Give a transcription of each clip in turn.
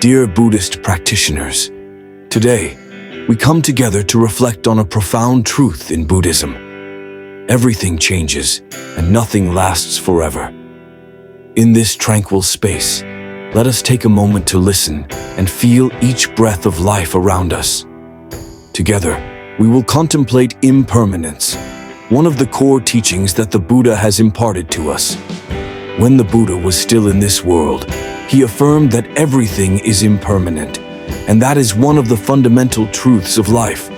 Dear Buddhist practitioners, today we come together to reflect on a profound truth in Buddhism. Everything changes and nothing lasts forever. In this tranquil space, let us take a moment to listen and feel each breath of life around us. Together, we will contemplate impermanence, one of the core teachings that the Buddha has imparted to us. When the Buddha was still in this world, he affirmed that everything is impermanent, and that is one of the fundamental truths of life.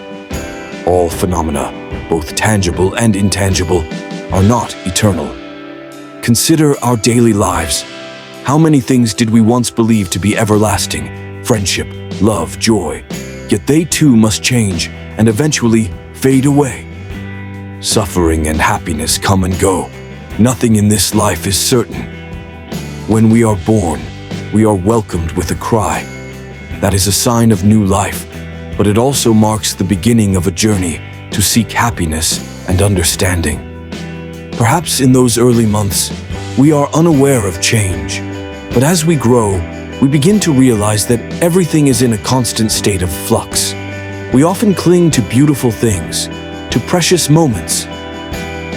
All phenomena, both tangible and intangible, are not eternal. Consider our daily lives. How many things did we once believe to be everlasting? Friendship, love, joy. Yet they too must change and eventually fade away. Suffering and happiness come and go. Nothing in this life is certain. When we are born, we are welcomed with a cry. That is a sign of new life, but it also marks the beginning of a journey to seek happiness and understanding. Perhaps in those early months, we are unaware of change, but as we grow, we begin to realize that everything is in a constant state of flux. We often cling to beautiful things, to precious moments.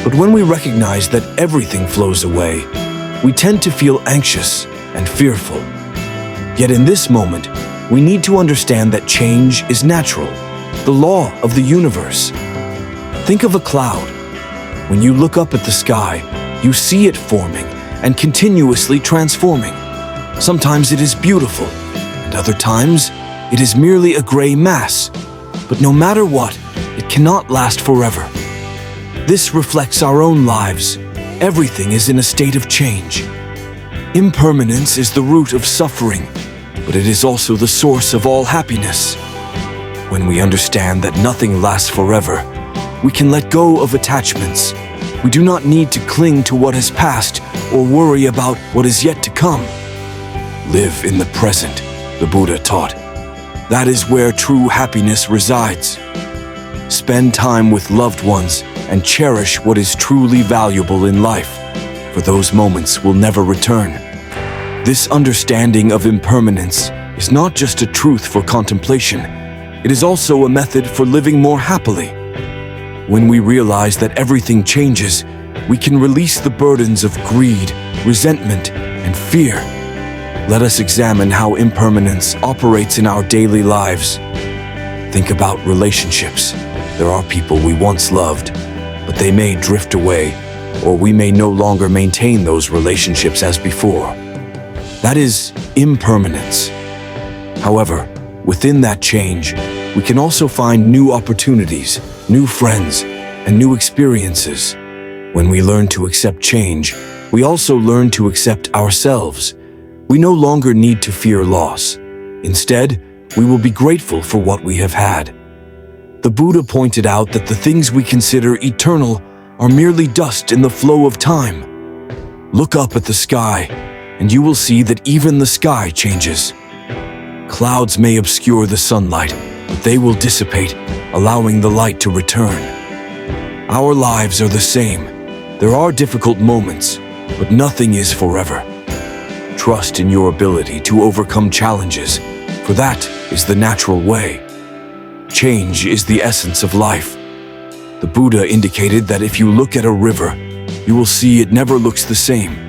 But when we recognize that everything flows away, we tend to feel anxious and fearful. Yet in this moment, we need to understand that change is natural, the law of the universe. Think of a cloud. When you look up at the sky, you see it forming and continuously transforming. Sometimes it is beautiful, and other times it is merely a gray mass. But no matter what, it cannot last forever. This reflects our own lives. Everything is in a state of change. Impermanence is the root of suffering, but it is also the source of all happiness. When we understand that nothing lasts forever, we can let go of attachments. We do not need to cling to what has passed or worry about what is yet to come. Live in the present, the Buddha taught. That is where true happiness resides. Spend time with loved ones and cherish what is truly valuable in life, for those moments will never return. This understanding of impermanence is not just a truth for contemplation, it is also a method for living more happily. When we realize that everything changes, we can release the burdens of greed, resentment, and fear. Let us examine how impermanence operates in our daily lives. Think about relationships. There are people we once loved, but they may drift away, or we may no longer maintain those relationships as before. That is impermanence. However, within that change, we can also find new opportunities, new friends, and new experiences. When we learn to accept change, we also learn to accept ourselves. We no longer need to fear loss. Instead, we will be grateful for what we have had. The Buddha pointed out that the things we consider eternal are merely dust in the flow of time. Look up at the sky, and you will see that even the sky changes. Clouds may obscure the sunlight, but they will dissipate, allowing the light to return. Our lives are the same. There are difficult moments, but nothing is forever. Trust in your ability to overcome challenges, for that is the natural way. Change is the essence of life. The Buddha indicated that if you look at a river, you will see it never looks the same.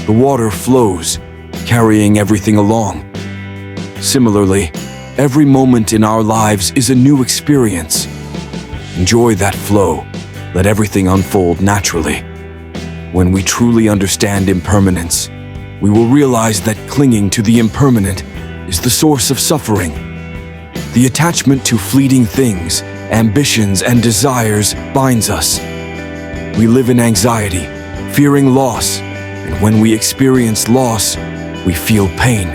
The water flows, carrying everything along. Similarly, every moment in our lives is a new experience. Enjoy that flow. Let everything unfold naturally. When we truly understand impermanence, we will realize that clinging to the impermanent is the source of suffering. The attachment to fleeting things, ambitions, and desires binds us. We live in anxiety, fearing loss, and when we experience loss, we feel pain.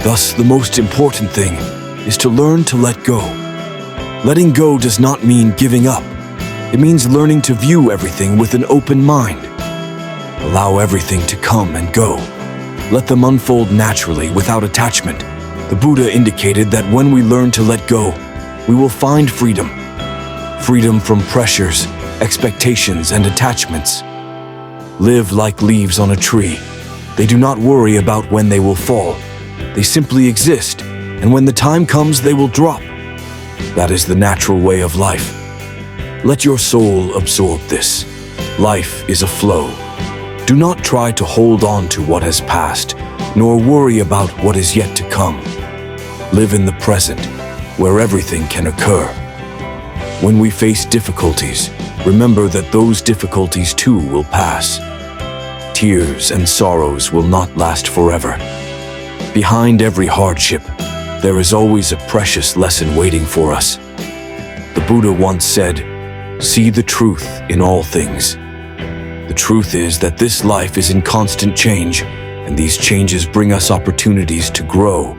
Thus, the most important thing is to learn to let go. Letting go does not mean giving up. It means learning to view everything with an open mind. Allow everything to come and go. Let them unfold naturally without attachment. The Buddha indicated that when we learn to let go, we will find freedom. Freedom from pressures, expectations, and attachments. Live like leaves on a tree. They do not worry about when they will fall. They simply exist, and when the time comes, they will drop. That is the natural way of life. Let your soul absorb this. Life is a flow. Do not try to hold on to what has passed, nor worry about what is yet to come. Live in the present, where everything can occur. When we face difficulties, remember that those difficulties too will pass. Tears and sorrows will not last forever. Behind every hardship, there is always a precious lesson waiting for us. The Buddha once said, "See the truth in all things." The truth is that this life is in constant change, and these changes bring us opportunities to grow.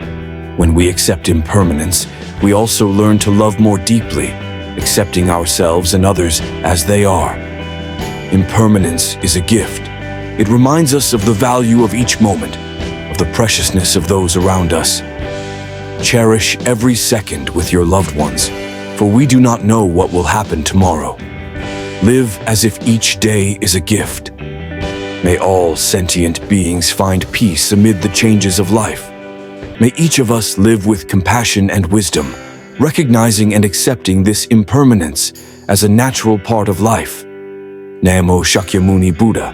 When we accept impermanence, we also learn to love more deeply, accepting ourselves and others as they are. Impermanence is a gift. It reminds us of the value of each moment, of the preciousness of those around us. Cherish every second with your loved ones, for we do not know what will happen tomorrow. Live as if each day is a gift. May all sentient beings find peace amid the changes of life. May each of us live with compassion and wisdom, recognizing and accepting this impermanence as a natural part of life. Namo Shakyamuni Buddha.